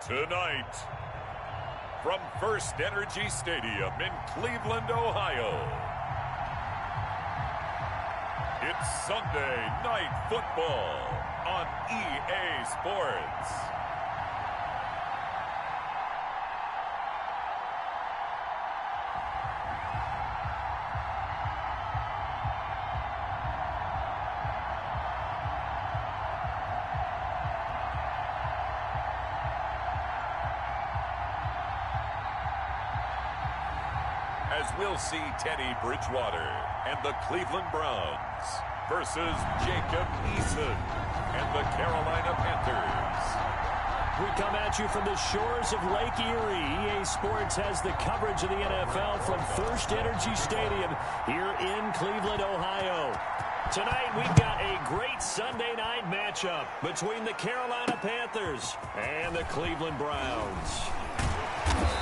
Tonight, from First Energy Stadium in Cleveland, Ohio, it's Sunday Night Football on EA Sports. As we'll see Teddy Bridgewater and the Cleveland Browns versus Jacob Eason and the Carolina Panthers. We come at you from the shores of Lake Erie. EA Sports has the coverage of the NFL from First Energy Stadium here in Cleveland, Ohio. Tonight we've got a great Sunday night matchup between the Carolina Panthers and the Cleveland Browns.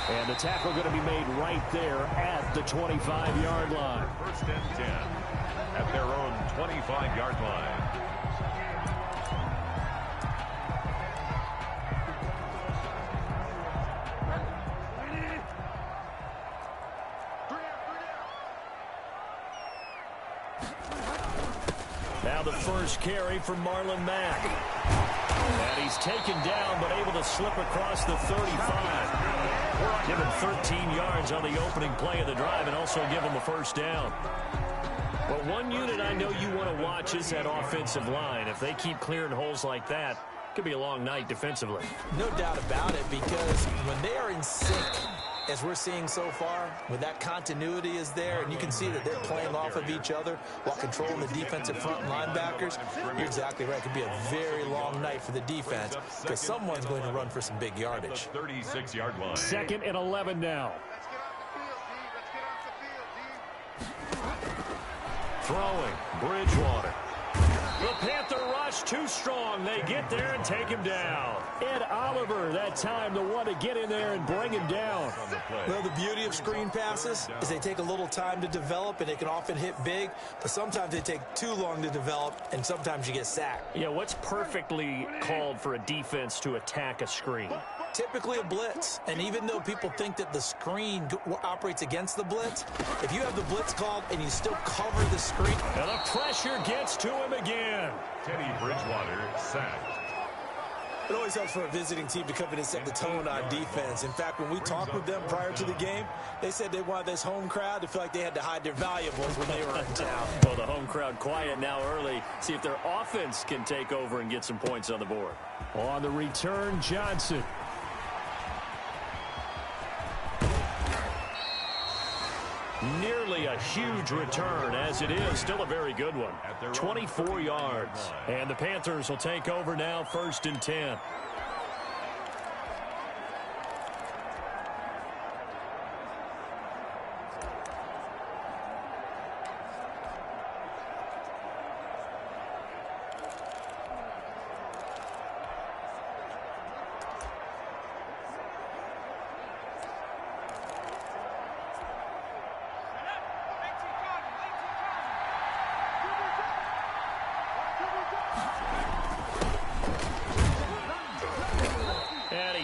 And the tackle going to be made right there at the 25-yard line. First and 10 at their own 25-yard line. Now the first carry from Marlon Mack. And he's taken down but able to slip across the 35. Give him 13 yards on the opening play of the drive and also give him a first down. But one unit I know you want to watch is that offensive line. If they keep clearing holes like that, it could be a long night defensively. No doubt about it, because when they are in sync, as we're seeing so far, when that continuity is there and you can see that they're playing off of each other while controlling the defensive front linebackers, you're exactly right. It could be a very long night for the defense because someone's going to run for some big yardage. 36-yard line. 2nd and 11 now. Throwing, Bridgewater. The Panther rush too strong. They get there and take him down. Ed Oliver, that time, the one to get in there and bring him down. Well, the beauty of screen passes is they take a little time to develop, and they can often hit big, but sometimes they take too long to develop, and sometimes you get sacked. Yeah, what's perfectly called for a defense to attack a screen? Typically a blitz, and even though people think that the screen operates against the blitz, if you have the blitz called and you still cover the screen. And the pressure gets to him again. Teddy Bridgewater sacked. It always helps for a visiting team to come in and set the tone on defense. In fact, when we talked with them prior to the game, they said they wanted this home crowd to feel like they had to hide their valuables when they were in town. Well, the home crowd quiet now early. See if their offense can take over and get some points on the board. On the return, Johnson. Nearly a huge return, as it is still a very good one. 24 yards. And the Panthers will take over now, 1st and 10.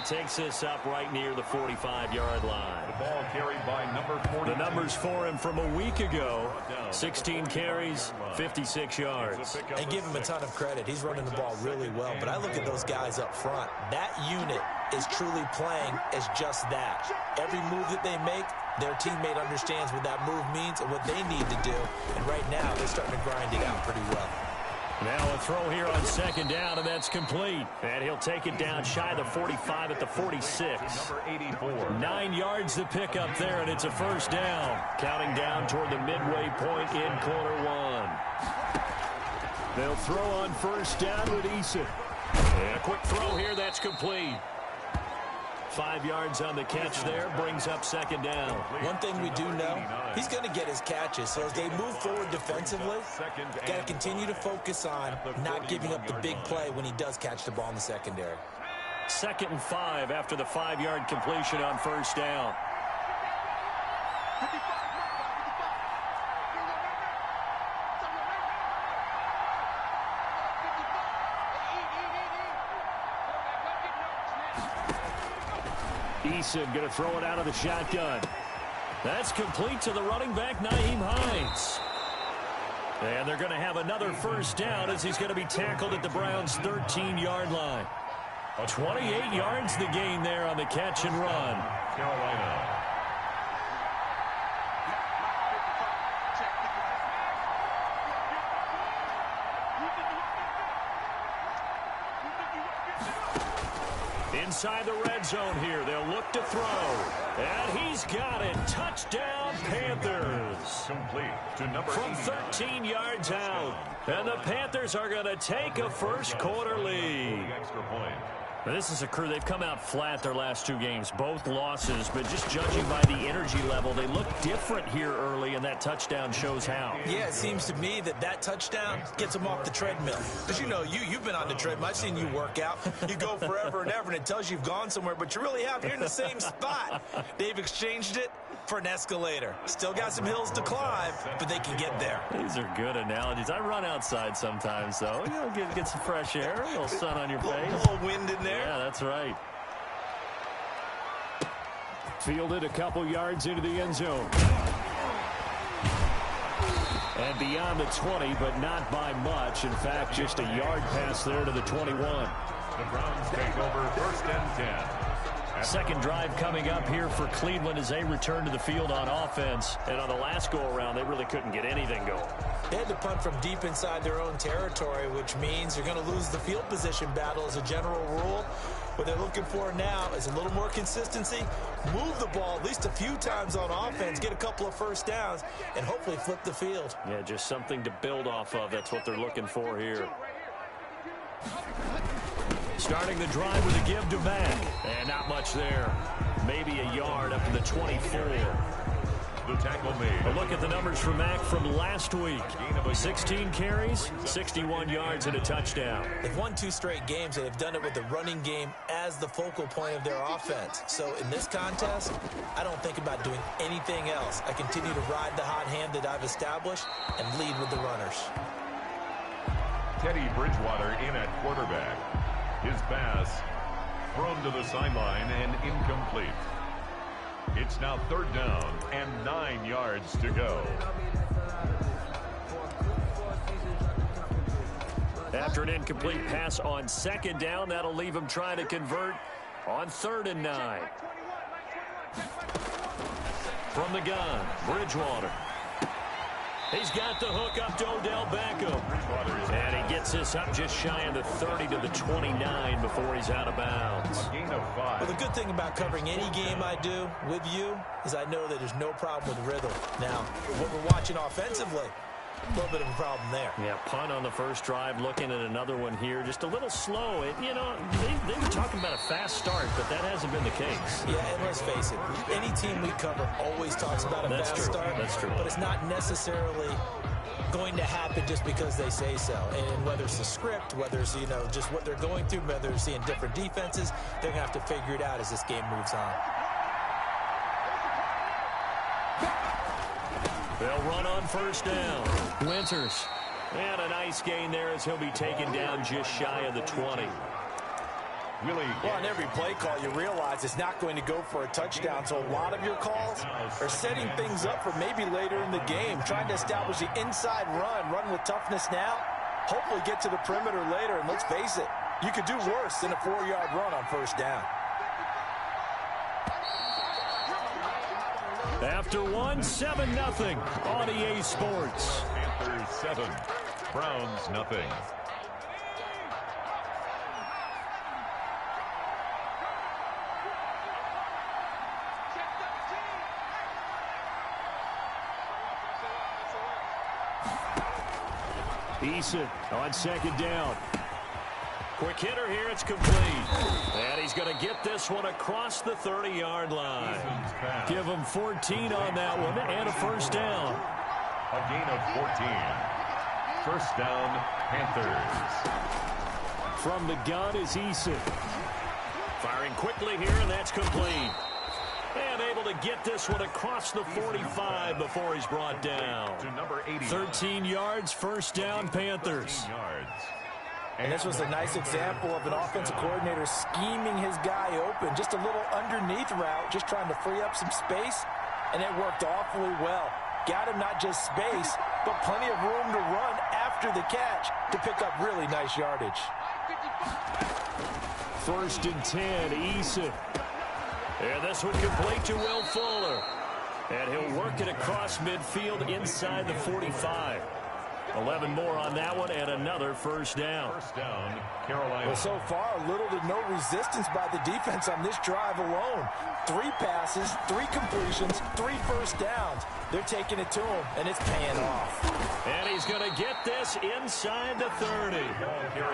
Takes this up right near the 45-yard line. The ball carried by number 40. The numbers for him from a week ago. 16 carries, 56 yards. And give him a ton of credit. He's running the ball really well. But I look at those guys up front. That unit is truly playing as just that. Every move that they make, their teammate understands what that move means and what they need to do. And right now, they're starting to grind it out pretty well. Now a throw here on 2nd down, and that's complete. And he'll take it down shy of the 45 at the 46. Number 84. 9 yards to pick up there, and it's a first down. Counting down toward the midway point in quarter 1. They'll throw on 1st down with Eason. And a quick throw here, that's complete. 5 yards on the catch there, brings up 2nd down. One thing we do know, he's going to get his catches. So as they move forward defensively, got to continue to focus on not giving up the big play when he does catch the ball in the secondary. 2nd and 5 after the 5-yard completion on 1st down. Eason going to throw it out of the shotgun. That's complete to the running back, Nyheim Hines. And they're going to have another first down as he's going to be tackled at the Browns' 13-yard line. 28 yards the gain there on the catch and run. Carolina. Inside the red zone here, they'll look to throw. And he's got it. Touchdown, Panthers. Complete to number From 13 yards out. And the Panthers are going to take a first-quarter lead. Extra point. Now, this is a crew. They've come out flat their last two games, both losses. But just judging by the energy level, they look different here early, and that touchdown shows how. Yeah, it seems to me that touchdown gets them off the treadmill. Because, you know, you've been on the treadmill. I've seen you work out. You go forever and ever, and it tells you you've gone somewhere, but you really have. You're in the same spot. They've exchanged it for an escalator. Still got some hills to climb, but they can get there. These are good analogies. I run outside sometimes, though. You know, get some fresh air, a little sun on your face. A little wind in there. Yeah, that's right. Fielded a couple yards into the end zone. And beyond the 20, but not by much. In fact, just a yard pass there to the 21. The Browns take over 1st and 10. Second drive coming up here for Cleveland as they return to the field on offense. And on the last go-around, they really couldn't get anything going. They had to punt from deep inside their own territory, which means you're going to lose the field position battle as a general rule. What they're looking for now is a little more consistency, move the ball at least a few times on offense, get a couple of first downs, and hopefully flip the field. Yeah, just something to build off of. That's what they're looking for here. Starting the drive with a give to Mack. And not much there. Maybe a yard up to the 24. The tackle made. A look at the numbers for Mack from last week. 16 carries, 61 yards, and a touchdown. They've won 2 straight games, and they've done it with the running game as the focal point of their offense. So in this contest, I don't think about doing anything else. I continue to ride the hot hand that I've established and lead with the runners. Teddy Bridgewater in at quarterback. His pass thrown to the sideline and incomplete. It's now 3rd down and 9 yards to go. After an incomplete pass on 2nd down, that'll leave him trying to convert on 3rd and 9. From the gun, Bridgewater. He's got the hook up to Odell Beckham. And he gets this up just shy of the 30 to the 29 before he's out of bounds. A gain of 5. Well, the good thing about covering any game I do with you is I know that there's no problem with rhythm. Now, what we're watching offensively, a little bit of a problem there. Yeah, punt on the first drive, looking at another one here. Just a little slow. You know, they were talking about a fast start, but that hasn't been the case. Yeah, and let's face it, any team we cover always talks about a fast start. That's true. But it's not necessarily going to happen just because they say so. And whether it's the script, whether it's, you know, just what they're going through, whether they're seeing different defenses, they're going to have to figure it out as this game moves on. They'll run on first down. Winters. And a nice gain there as he'll be taken down just shy of the 20. Well, on every play call, you realize it's not going to go for a touchdown. So a lot of your calls are setting things up for maybe later in the game, trying to establish the inside run with toughness now, hopefully get to the perimeter later. And let's face it, you could do worse than a 4-yard run on first down. After 7-0 on EA Sports. Panthers 7, Browns 0. Eason on 2nd down. Quick hitter here, it's complete. And he's going to get this one across the 30-yard line. Give him 14 on that one and a first down. A gain of 14. First down, Panthers. From the gun is Eason. Firing quickly here, and that's complete. And able to get this one across the 45 before he's brought down. To number 80. 13 yards, first down, Panthers. 13 yards. And this was a nice example of an offensive coordinator scheming his guy open. Just a little underneath route, just trying to free up some space, and it worked awfully well. Got him not just space, but plenty of room to run after the catch to pick up really nice yardage. 1st and 10, Eason. And this one complete to Will Fuller. And he'll work it across midfield inside the 45. 11 more on that one and another first down. First down, Carolina. Well, so far, little to no resistance by the defense on this drive alone. 3 passes, 3 completions, 3 first downs. They're taking it to him, and it's paying off. And he's going to get this inside the 30.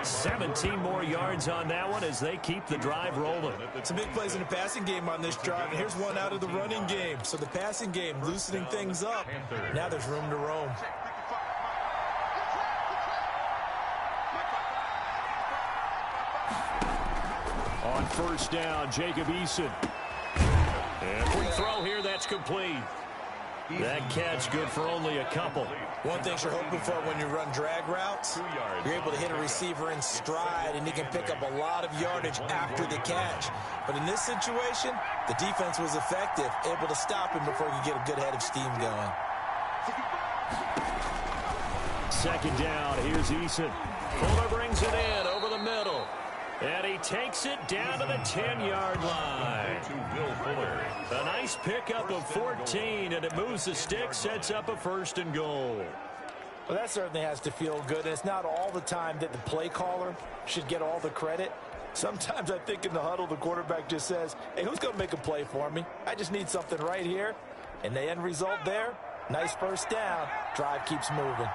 17 more yards on that one as they keep the drive rolling. Some big plays in the passing game on this drive, and here's one out of the running game. So the passing game loosening things up. Now there's room to roam. On first down, Jacob Eason. And quick throw here, that's complete. That catch good for only a couple. One thing you're hoping for when you run drag routes, you're able to hit a receiver in stride, and he can pick up a lot of yardage after the catch. But in this situation, the defense was effective, able to stop him before he could get a good head of steam going. 2nd down, here's Eason. Fuller brings it in over the middle. And he takes it down to the 10-yard line. To Will Fuller. A nice pickup of 14, and it moves the stick, sets up a 1st and goal. Well, that certainly has to feel good, and it's not all the time that the play caller should get all the credit. Sometimes I think in the huddle, the quarterback just says, hey, who's going to make a play for me? I just need something right here. And the end result there, nice first down. Drive keeps moving.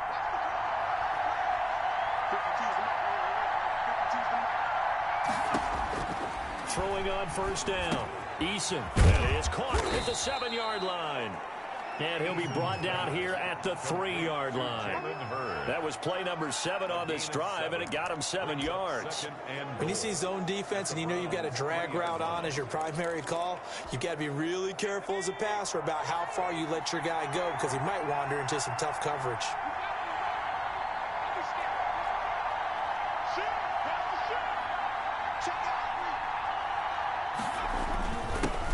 Throwing on first down. Eason. That is caught at the 7-yard line. And he'll be brought down here at the 3-yard line. That was play number 7 on this drive, and it got him 7 yards. When you see zone defense and you know you've got a drag route on as your primary call, you've got to be really careful as a passer about how far you let your guy go because he might wander into some tough coverage.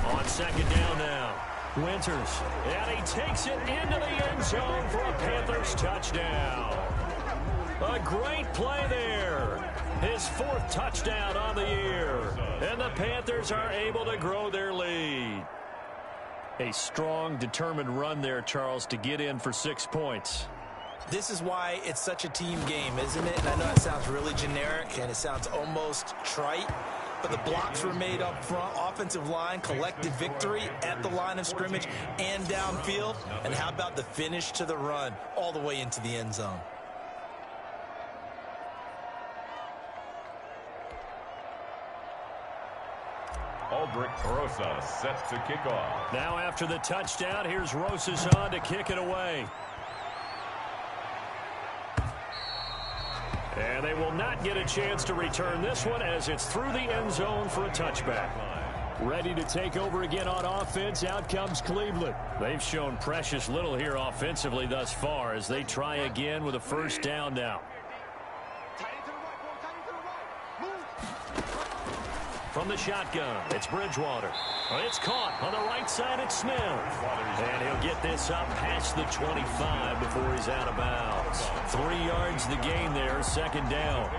On 2nd down now. Winters, and he takes it into the end zone for a Panthers touchdown. A great play there. His 4th touchdown on the year. And the Panthers are able to grow their lead. A strong, determined run there, Charles, to get in for 6 points. This is why it's such a team game, isn't it? And I know it sounds really generic, and it sounds almost trite. But the blocks were made up front, offensive line, collective victory at the line of scrimmage and downfield. And how about the finish to the run all the way into the end zone? Aldrich Rosas set to kick off. Now after the touchdown, here's Rosas on to kick it away. And they will not get a chance to return this one as it's through the end zone for a touchback. Ready to take over again on offense, out comes Cleveland. They've shown precious little here offensively thus far as they try again with a first down now. From the shotgun, it's Bridgewater. It's caught on the right side. It's Smith. And he'll get this up past the 25 before he's out of bounds. 3 yards the gain there, 2nd down.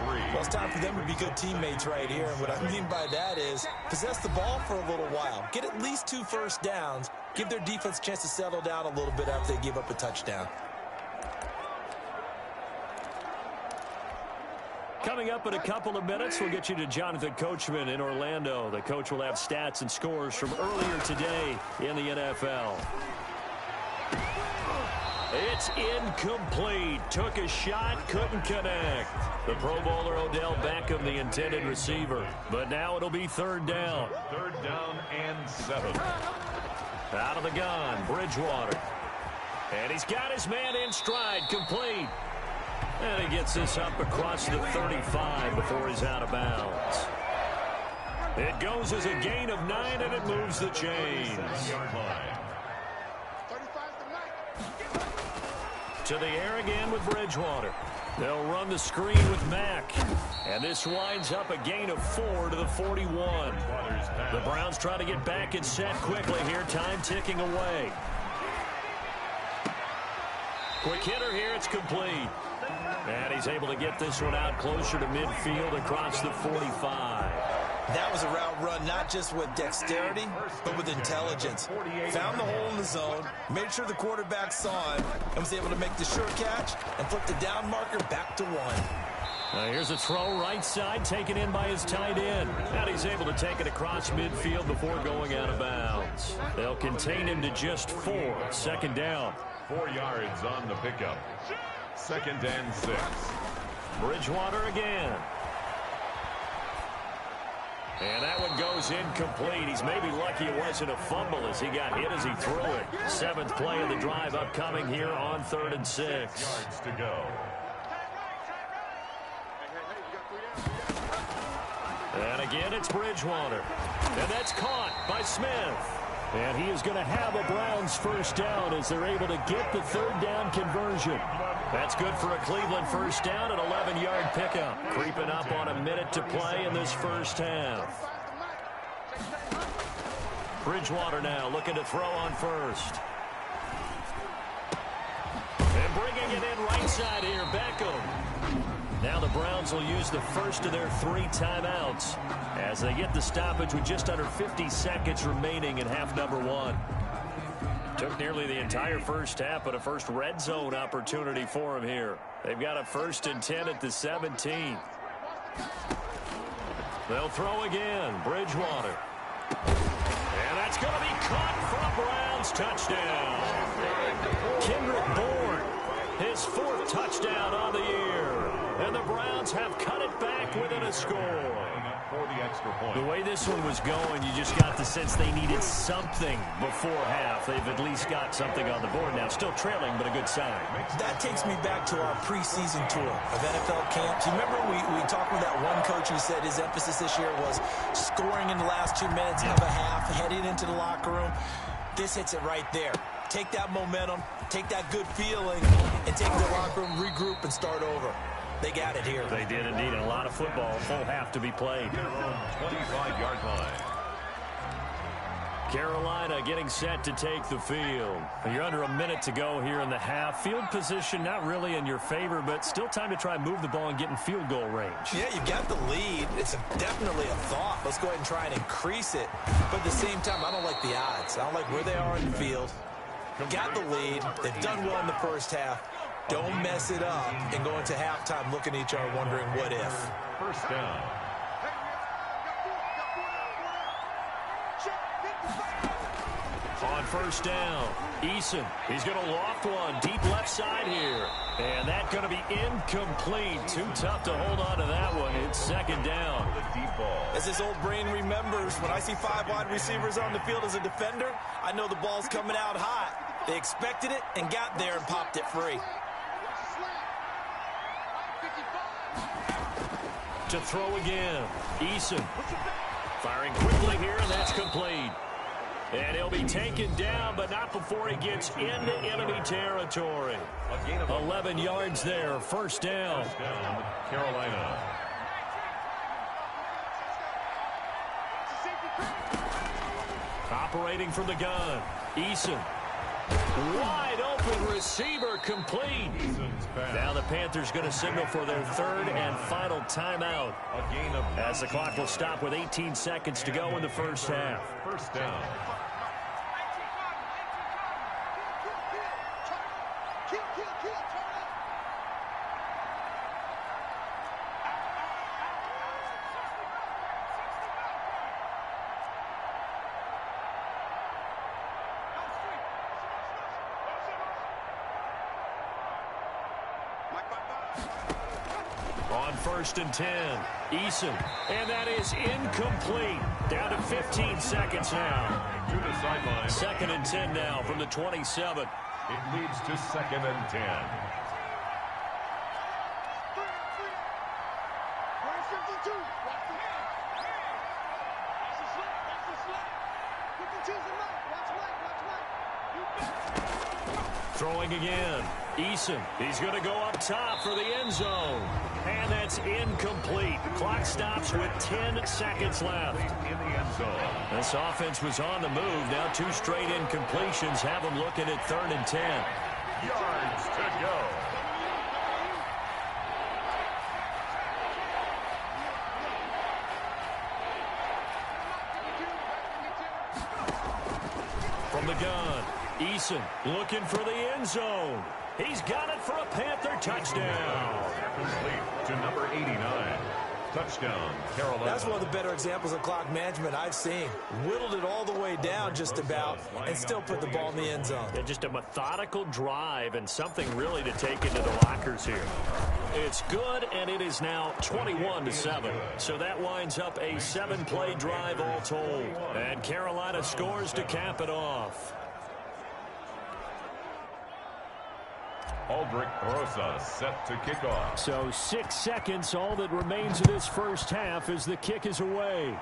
Well, it's time for them to be good teammates right here. And what I mean by that is possess the ball for a little while. Get at least 2 first downs. Give their defense a chance to settle down a little bit after they give up a touchdown. Coming up in a couple of minutes, we'll get you to Jonathan Coachman in Orlando. The coach will have stats and scores from earlier today in the NFL. It's incomplete. Took a shot, couldn't connect. The Pro Bowler Odell Beckham, the intended receiver. But now it'll be 3rd down. 3rd down and 7. Out of the gun, Bridgewater. And he's got his man in stride, complete. And he gets this up across the 35 before he's out of bounds. It goes as a gain of 9, and it moves the chains. To the air again with Bridgewater. They'll run the screen with Mack. And this winds up a gain of 4 to the 41. The Browns try to get back and set quickly here. Time ticking away. Quick hitter here. It's complete. And he's able to get this one out closer to midfield across the 45. That was a route run not just with dexterity, but with intelligence. Found the hole in the zone, made sure the quarterback saw him, and was able to make the sure catch and flip the down marker back to 1. Now here's a throw right side, taken in by his tight end. And he's able to take it across midfield before going out of bounds. They'll contain him to just 4. Second down. 4 yards on the pickup. 2nd and 6. Bridgewater again. And that one goes incomplete. He's maybe lucky it wasn't a fumble as he got hit as he threw it. 7th play of the drive upcoming here on 3rd and 6. Yards to go. And again, it's Bridgewater. And that's caught by Smith. And he is going to have a Browns first down as they're able to get the 3rd down conversion. That's good for a Cleveland first down, an 11-yard pickup. Creeping up on a minute to play in this first half. Bridgewater now looking to throw on first. And bringing it in right side here, Beckham. Now the Browns will use the first of their 3 timeouts as they get the stoppage with just under 50 seconds remaining in half number 1. Took nearly the entire first half, but a first red zone opportunity for him here. They've got a 1st and 10 at the 17. They'll throw again. Bridgewater. And that's going to be caught for a Browns touchdown. Kendrick Bourne, his 4th touchdown on the year. And the Browns have cut it back within a score. For the extra point. The way this one was going, you just got the sense they needed something before half. They've at least got something on the board now. Still trailing, but a good sign. That takes me back to our preseason tour of NFL camps. You remember we talked with that one coach who said his emphasis this year was scoring in the last 2 minutes of a half, heading into the locker room. This hits it right there. Take that momentum, take that good feeling, and take the locker room, regroup, and start over. They got it here. They did indeed. A lot of football, full half to be played. 25-yard line. Carolina getting set to take the field. You're under a minute to go here in the half. Field position not really in your favor, but still time to try and move the ball and get in field goal range. Yeah, you've got the lead. It's definitely a thought. Let's go ahead and try and increase it. But at the same time, I don't like the odds. I don't like where they are in the field. Got the lead. They've done well in the first half. Don't mess it up and go into halftime looking at each other wondering what if. First down. On first down, Eason. He's going to loft one deep left side here. And that's going to be incomplete. Too tough to hold on to that one. It's 2nd down. The deep ball. As his old brain remembers, when I see 5 wide receivers on the field as a defender, I know the ball's coming out hot. They expected it and got there and popped it free. To throw again, Eason. Firing quickly here, and that's complete. And he'll be taken down, but not before he gets into enemy territory. 11 yards there, first down. First down, Carolina. Operating from the gun, Eason. Wide open receiver complete. Now the Panthers going to signal for their 3rd and final timeout as the clock will stop with 18 seconds to go in the first half. First down. On 1st and 10, Eason. And that is incomplete. Down to 15 seconds now. To the sideline. 2nd and 10 now from the 27. It leads to 2nd and 10. Throwing again. Eason. He's going to go up top for the end zone. And that's incomplete. Clock stops with 10 seconds left. In the end zone. This offense was on the move. Now 2 straight incompletions have them looking at 3rd and 10. Yards to go. From the gun, Eason looking for the end zone. He's got it for a Panther touchdown. Complete to number 89. Touchdown, Carolina. That's one of the better examples of clock management I've seen. Whittled it all the way down just about and still put the ball in the end zone. Yeah, just a methodical drive and something really to take into the lockers here. It's good, and it is now 21-7. So that winds up a 7-play drive all told. And Carolina scores to cap it off. Aldrich Rosas set to kick off. So 6 seconds, all that remains of this first half as the kick is away.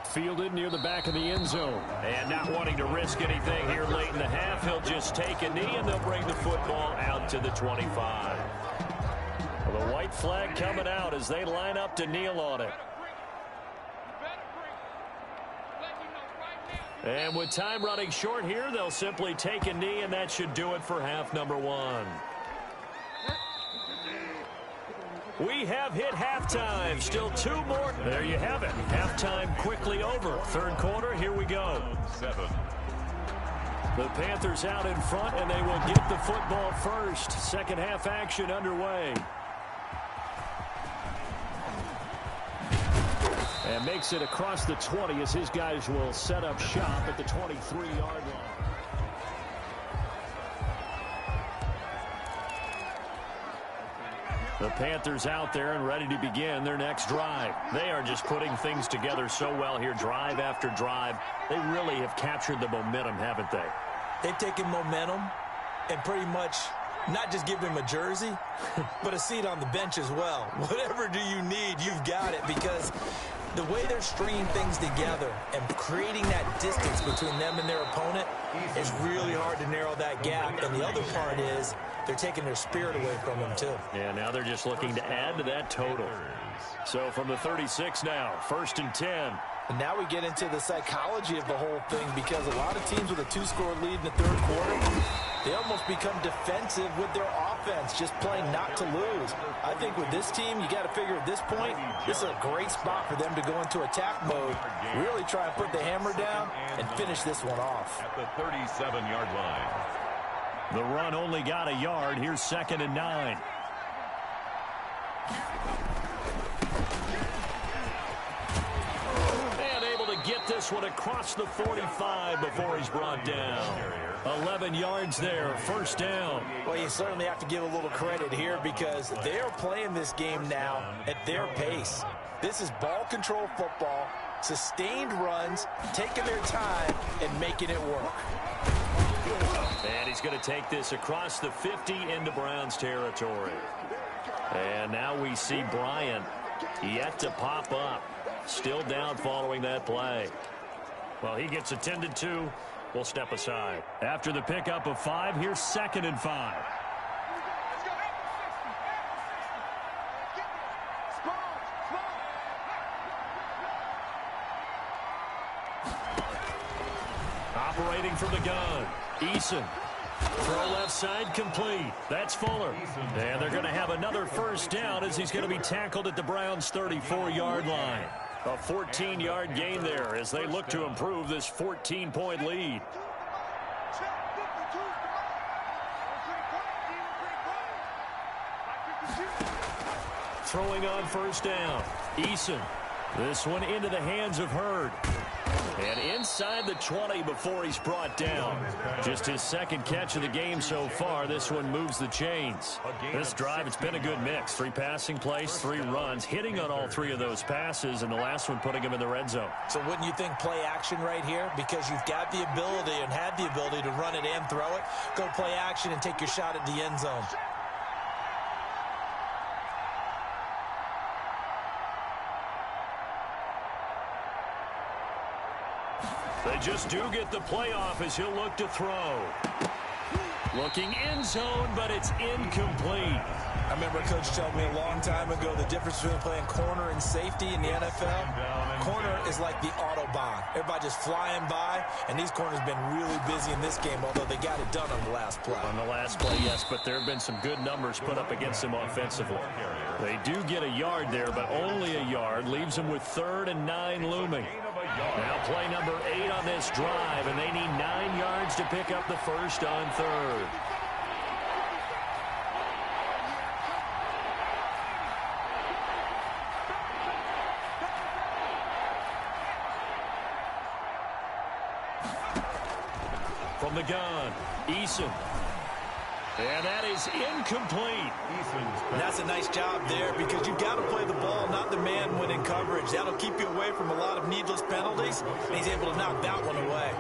Fielded near the back of the end zone. And not wanting to risk anything here late in the half, he'll just take a knee, and they'll bring the football out to the 25. Well, the white flag coming out as they line up to kneel on it. And with time running short here, they'll simply take a knee, and that should do it for half number 1. We have hit halftime. Still 2 more. There you have it. Halftime quickly over. 3rd quarter, here we go. 7. The Panthers out in front, and they will get the football first. Second half action underway. And makes it across the 20 as his guys will set up shop at the 23-yard line. The Panthers out there and ready to begin their next drive. They are just putting things together so well here, drive after drive. They really have captured the momentum, haven't they? They've taken momentum and pretty much not just give him a jersey, but a seat on the bench as well. Whatever do you need, you've got it, because the way they're stringing things together and creating that distance between them and their opponent is really hard to narrow that gap. And the other part is they're taking their spirit away from them, too. Yeah, now they're just looking to add to that total. So from the 36 now, 1st and 10. And now we get into the psychology of the whole thing, because a lot of teams with a 2-score lead in the 3rd quarter, they almost become defensive with their offense, just playing not to lose. I think with this team, you got to figure at this point, this is a great spot for them to go into attack mode, really try and put the hammer down and finish this one off. At the 37-yard line. The run only got a yard. Here's 2nd and 9. And able to get this one across the 45 before he's brought down. 11 yards there, 1st down. Well, you certainly have to give a little credit here, because they're playing this game now at their pace. This is ball control football, sustained runs, taking their time and making it work. And he's going to take this across the 50 into Browns territory. And now we see Bryant yet to pop up. Still down following that play. Well, he gets attended to. We'll step aside. After the pickup of 5, here's 2nd and 5. Operating from the gun, Eason. Throw left side complete. That's Fuller. And they're going to have another 1st down as he's going to be tackled at the Browns' 34-yard line. A 14-yard gain there as they look to improve this 14-point lead. Throwing on 1st down, Eason. This one into the hands of Hurd. And inside the 20 before he's brought down. Just his 2nd catch of the game so far. This one moves the chains. This drive, it's been a good mix. 3 passing plays, 3 runs, hitting on all 3 of those passes, and the last one putting him in the red zone. So wouldn't you think play action right here? Because you've got the ability and had the ability to run it and throw it. Go play action and take your shot at the end zone. They just do get the playoff as he'll look to throw. Looking in zone, but it's incomplete. I remember Coach telling me a long time ago the difference between playing corner and safety in the NFL. Corner is like the Autobahn. Everybody just flying by, and these corners have been really busy in this game, although they got it done on the last play. On the last play, yes, but there have been some good numbers put up against them offensively. They do get a yard there, but only a yard. Leaves them with 3rd and 9 looming. Now play number 8 on this drive, and they need 9 yards to pick up the first on 3rd. From the gun, Eason. And that is incomplete. And that's a nice job there because you've got to play the ball, not the man when in coverage. That'll keep you away from a lot of needless penalties, and he's able to knock that one away.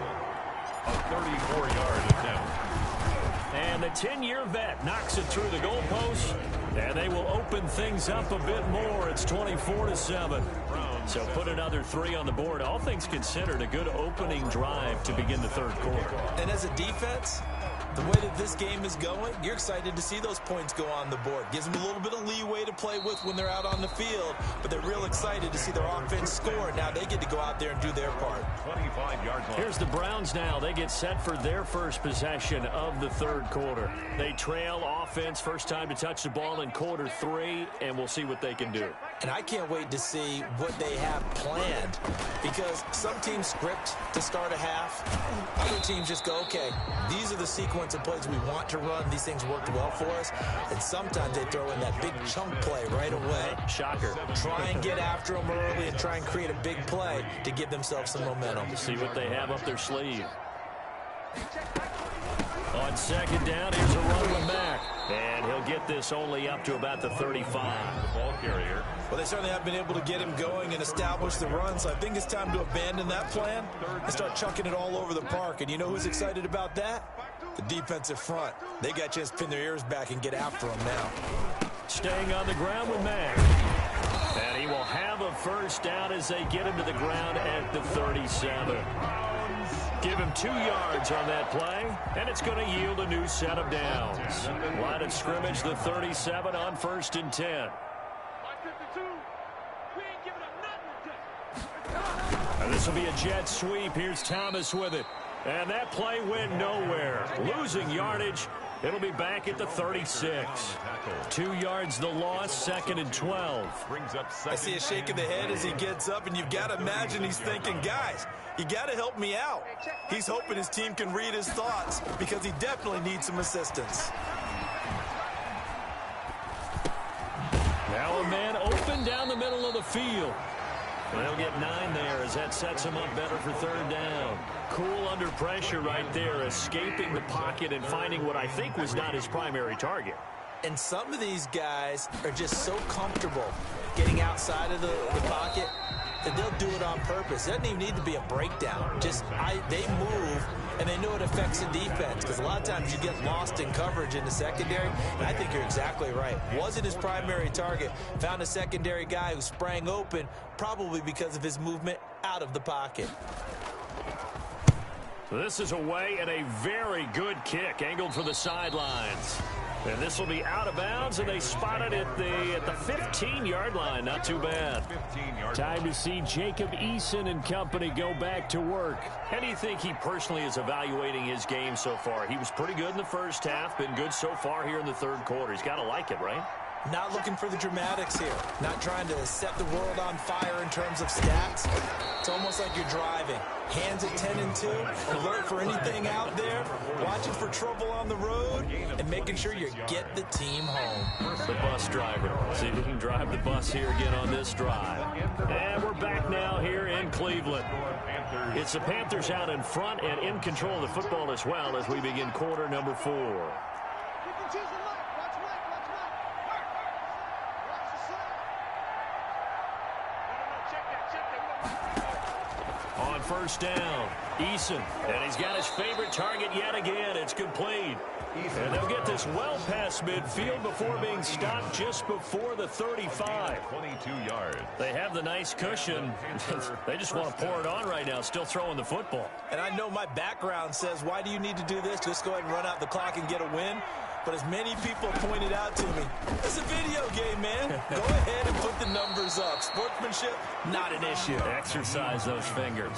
A 34-yard attempt. And the 10-year vet knocks it through the goalpost, and they will open things up a bit more. It's 24-7. So put another 3 on the board. All things considered, a good opening drive to begin the 3rd quarter. And as a defense, the way that this game is going, you're excited to see those points go on the board. Gives them a little bit of leeway to play with when they're out on the field, but they're real excited to see their offense score. Now they get to go out there and do their part. 25-yard line. Here's the Browns now. They get set for their first possession of the 3rd quarter. They trail offense, first time to touch the ball in quarter 3, and we'll see what they can do. And I can't wait to see what they have planned, because some teams script to start a half. Other teams just go, okay, these are the sequence of plays we want to run. These things worked well for us. And sometimes they throw in that big chunk play right away. Shocker. Try and get after them early and try and create a big play to give themselves some momentum. See what they have up their sleeve. On 2nd down, here's a run with Mack. And he'll get this only up to about the 35. The ball carrier. Well, they certainly have been able to get him going and establish the run, so I think it's time to abandon that plan and start chucking it all over the park. And you know who's excited about that? The defensive front. They got a chance to pin their ears back and get after him now. Staying on the ground with Mack. And he will have a first down as they get him to the ground at the 37. Give him 2 yards on that play, and it's going to yield a new set of downs. Line of scrimmage, the 37 on 1st and 10. And this will be a jet sweep. Here's Thomas with it. And that play went nowhere. Losing yardage. It'll be back at the 36. 2 yards the loss, 2nd and 12. I see a shake of the head as he gets up, and you've got to imagine he's thinking, guys, you got to help me out. He's hoping his team can read his thoughts because he definitely needs some assistance. Now a man open down the middle of the field. They'll get 9 there as that sets him up better for 3rd down. Cool under pressure right there, escaping the pocket and finding what I think was not his primary target. And some of these guys are just so comfortable getting outside of the pocket that they'll do it on purpose. It doesn't even need to be a breakdown. They move, and they know it affects the defense, because a lot of times you get lost in coverage in the secondary, and I think you're exactly right. Wasn't his primary target. Found a secondary guy who sprang open, probably because of his movement out of the pocket. This is away and a very good kick, angled for the sidelines. And this will be out of bounds, and they spot it at the 15-yard line. Not too bad. Time to see Jacob Eason and company go back to work. How do you think he personally is evaluating his game so far? He was pretty good in the first half, been good so far here in the 3rd quarter. He's got to like it, right? Not looking for the dramatics here. Not trying to set the world on fire in terms of stats. It's almost like you're driving. Hands at 10 and 2. Alert for anything out there. Watching for trouble on the road. And making sure you get the team home. The bus driver. See if he can drive the bus here again on this drive. And we're back now here in Cleveland. It's the Panthers out in front and in control of the football as well as we begin quarter number 4. On first down. Eason, and he's got his favorite target yet again. It's complete. And they'll get this well past midfield before being stopped just before the 35. 22 yards. They have the nice cushion. They just want to pour it on right now, still throwing the football. And I know my background says, why do you need to do this? Just go ahead and run out the clock and get a win. But as many people pointed out to me, it's a video game, man. Go ahead and put the numbers up. Sportsmanship, not an issue. Exercise those fingers.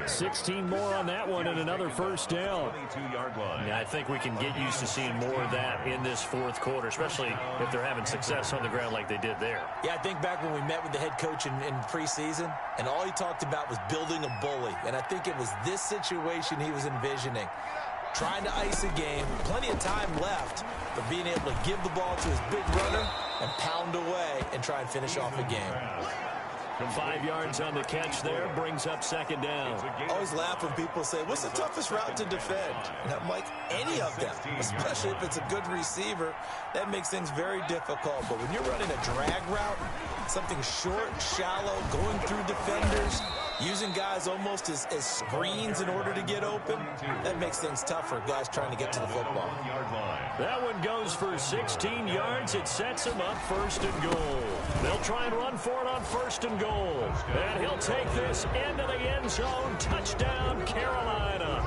16 more on that one and another first down. 22-yard line. Yeah, I think we can get used to seeing more of that in this fourth quarter, especially if they're having success on the ground like they did there. Yeah, I think back when we met with the head coach in preseason, and all he talked about was building a bully. And I think it was this situation he was envisioning. Trying to ice a game, plenty of time left, but being able to give the ball to his big runner and pound away and try and finish off a game. 5 yards on the catch there, brings up second down. I always laugh when people say, what's the toughest route to defend? And I'm like, any of them, especially if it's a good receiver, that makes things very difficult. But when you're running a drag route, something short, shallow, going through defenders, using guys almost as screens in order to get open, that makes things tough for guys trying to get to the football. That one goes for 16 yards. It sets him up first and goal. They'll try and run for it on first and goal. And he'll take this into the end zone. Touchdown, Carolina.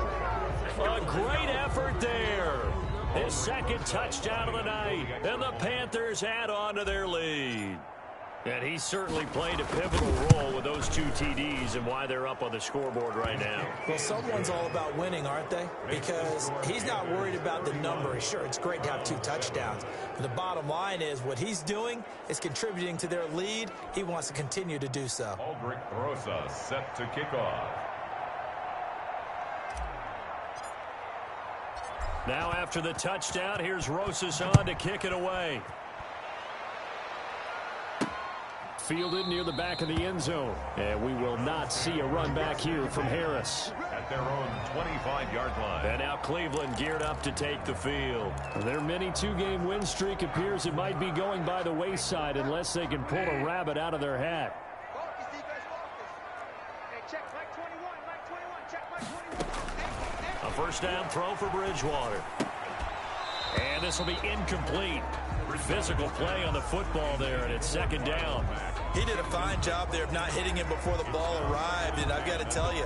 A great effort there. His second touchdown of the night. And the Panthers add on to their lead. And he certainly played a pivotal role with those 2 TDs and why they're up on the scoreboard right now. Well, someone's all about winning, aren't they? Because he's not worried about the number. Sure, it's great to have 2 touchdowns. But the bottom line is what he's doing is contributing to their lead. He wants to continue to do so. Aldrich Rosa set to kick off. Now after the touchdown, here's Rosas on to kick it away. Fielded near the back of the end zone. And we will not see a run back here from Harris. At their own 25-yard line. And now Cleveland geared up to take the field. Their mini 2-game win streak appears it might be going by the wayside unless they can pull a rabbit out of their hat. A first down throw for Bridgewater. And this will be incomplete. Physical play on the football there, and it's second down. He did a fine job there of not hitting him before the ball arrived, and I've got to tell you,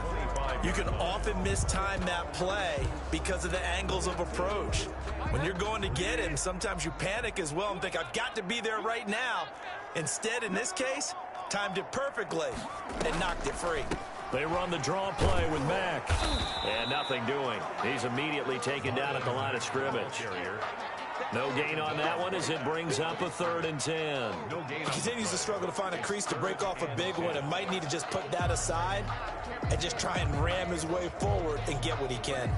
you can often mistime that play because of the angles of approach. When you're going to get him, sometimes you panic as well and think, I've got to be there right now. Instead, in this case, timed it perfectly and knocked it free. They run the draw play with Mack. And nothing doing. He's immediately taken down at the line of scrimmage. No gain on that one as it brings up a 3rd and 10. He continues to struggle to find a crease to break off a big one and might need to just put that aside and just try and ram his way forward and get what he can.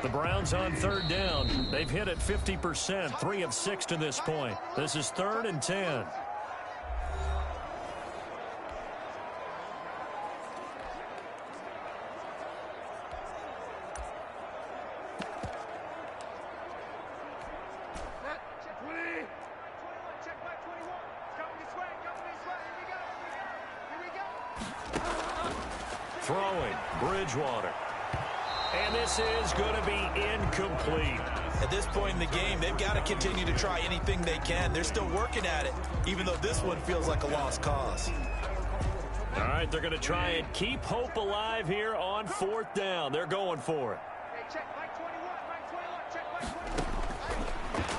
The Browns on 3rd down. They've hit it 50%, 3 of 6 to this point. This is 3rd and 10. Throwing, Bridgewater. And this is going to be incomplete. At this point in the game, they've got to continue to try anything they can. They're still working at it, even though this one feels like a lost cause. All right, they're going to try and keep hope alive here on 4th down. They're going for it.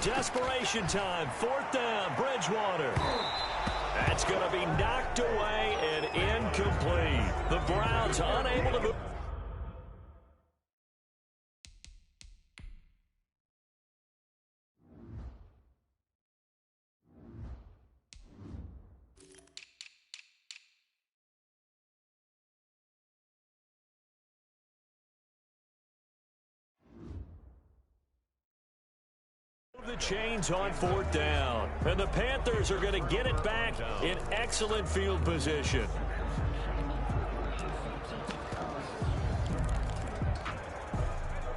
Desperation time, 4th down, Bridgewater. That's going to be knocked away and incomplete. The Browns unable to move. The chains on 4th down, and the Panthers are going to get it back in excellent field position.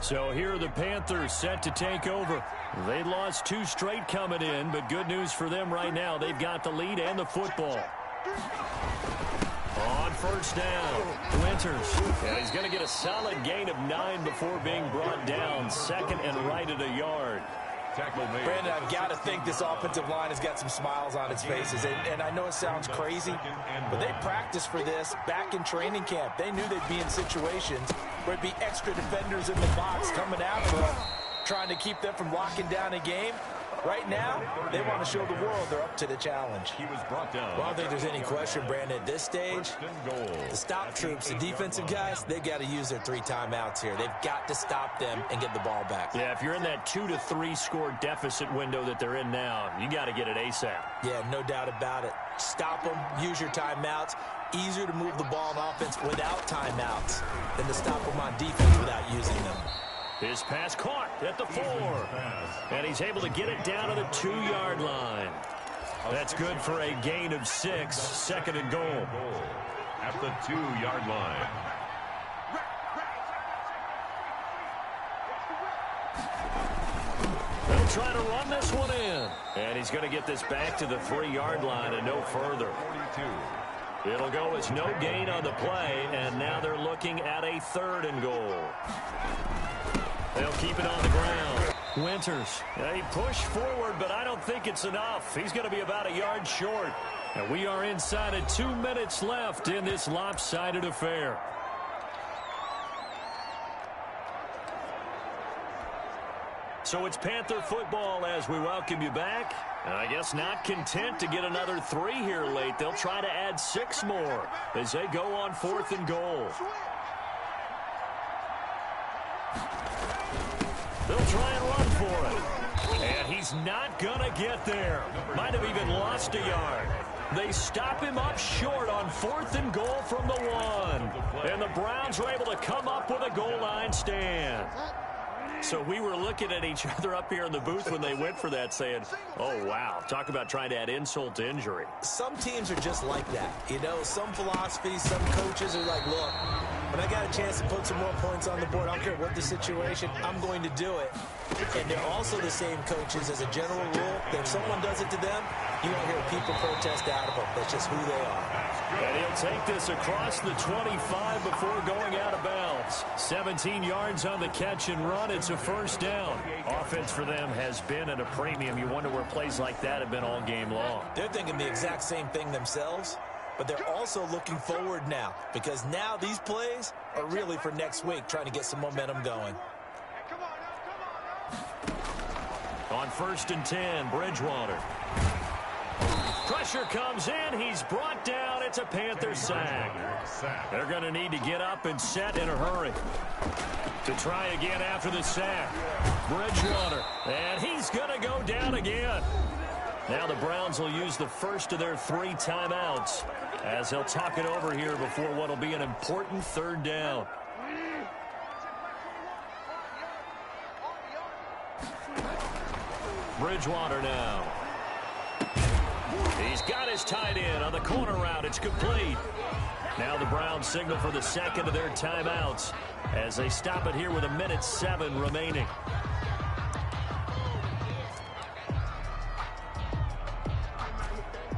So here are the Panthers set to take over. They lost 2 straight coming in, but good news for them right now. They've got the lead and the football. On first down. Winters. And he's going to get a solid gain of 9 before being brought down. Second and right at a yard. Brandon, I've got to think this offensive line has got some smiles on its faces. And I know it sounds crazy, but they practiced for this back in training camp. They knew they'd be in situations where it'd be extra defenders in the box coming after them, trying to keep them from locking down a game. Right now, they want to show the world they're up to the challenge. He was brought down. Well, I don't think there's any question, Brandon, at this stage, the stop troops, the defensive guys, they've got to use their 3 timeouts here. They've got to stop them and get the ball back. Yeah, if you're in that 2 to 3 score deficit window that they're in now, you got to get it ASAP. Yeah, no doubt about it. Stop them, use your timeouts. Easier to move the ball on offense without timeouts than to stop them on defense without using them. His pass caught at the 4. And he's able to get it down to the 2-yard line. That's good for a gain of 6. Second and goal. At the 2-yard line. They'll try to run this one in. And he's going to get this back to the 3-yard line and no further. It'll go as no gain on the play, and now they're looking at a 3rd and goal. They'll keep it on the ground. Winters, he pushed forward, but I don't think it's enough. He's going to be about a yard short. And we are inside of 2 minutes left in this lopsided affair. So it's Panther football as we welcome you back. And I guess not content to get another 3 here late. They'll try to add 6 more as they go on 4th and goal. They'll try and run for it. And he's not going to get there. Might have even lost a yard. They stop him up short on 4th and goal from the 1. And the Browns were able to come up with a goal line stand. So we were looking at each other up here in the booth when they went for that saying, oh, wow, talk about trying to add insult to injury. Some teams are just like that. You know, some philosophies, some coaches are like, look, when I got a chance to put some more points on the board, I don't care what the situation, I'm going to do it. And they're also the same coaches as a general rule that if someone does it to them, you won't hear people protest out of them. That's just who they are. And he'll take this across the 25 before going out of bounds. 17 yards on the catch and run. It's a first down. Offense for them has been at a premium. You wonder where plays like that have been all game long. They're thinking the exact same thing themselves, but they're also looking forward now because now these plays are really for next week, trying to get some momentum going. On 1st and 10, Bridgewater. Pressure comes in. He's brought down. It's a Panther sack. They're going to need to get up and set in a hurry to try again after the sack. Bridgewater, and he's going to go down again. Now the Browns will use the first of their 3 timeouts as they'll talk it over here before what will be an important 3rd down. Bridgewater now. He's got his tight end on the corner route. It's complete. Now the Browns signal for the second of their timeouts as they stop it here with 1:07 remaining.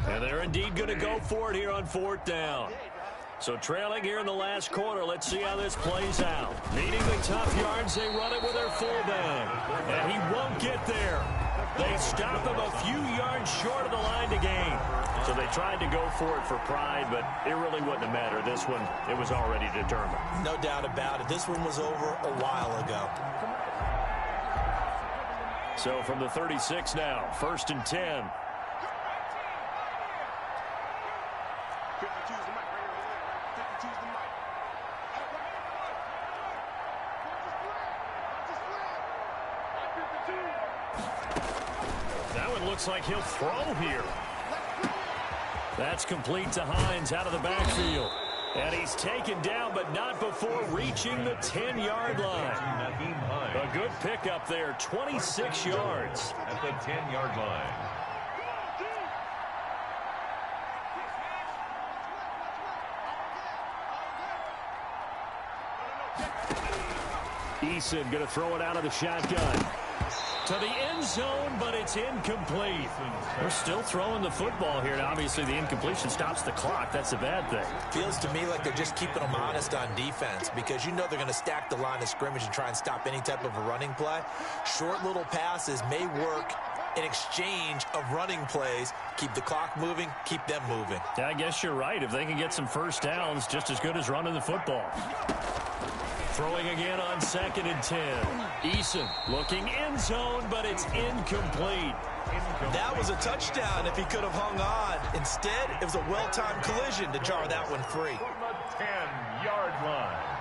And they're indeed going to go for it here on 4th down. So trailing here in the last quarter, let's see how this plays out. Needing the tough yards, they run it with their fullback. And he won't get there. They stop him a few yards short of the line to gain. So they tried to go for it for pride, but it really wouldn't have mattered. This one, it was already determined. No doubt about it. This one was over a while ago. So from the 36 now, 1st and 10. Looks like he'll throw here. That's complete to Hines out of the backfield. And he's taken down, but not before reaching the 10-yard line. A good pickup there, 26 yards. At the 10-yard line. Eason going to throw it out of the shotgun. To the end zone, but it's incomplete. We're still throwing the football here. Now, obviously, the incompletion stops the clock. That's a bad thing. Feels to me like they're just keeping them honest on defense because you know they're going to stack the line of scrimmage and try and stop any type of a running play. Short little passes may work in exchange of running plays. Keep the clock moving, keep them moving. Yeah, I guess you're right. If they can get some first downs, just as good as running the football. Throwing again on 2nd and 10. Eason looking end zone, but it's incomplete. That was a touchdown if he could have hung on. Instead, it was a well-timed collision to jar that one free. From the 10-yard line.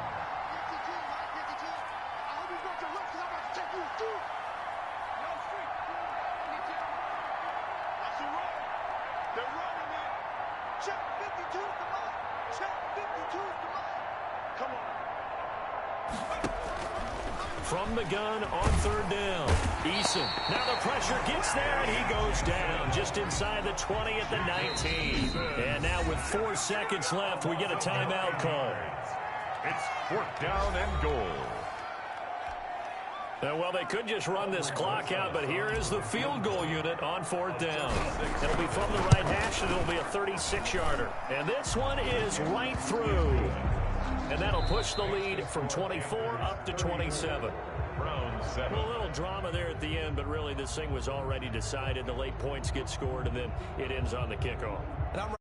From the gun on 3rd down. Eason. Now the pressure gets there, and he goes down just inside the 20 at the 19. And now with 4 seconds left, we get a timeout call. It's 4th down and goal. Well, they could just run this clock out, but here is the field goal unit on 4th down. It'll be from the right hash, and it'll be a 36-yarder. And this one is right through. And that'll push the lead from 24 up to 27. Brown 7. A little drama there at the end, but really this thing was already decided. The late points get scored, and then it ends on the kickoff. And I'm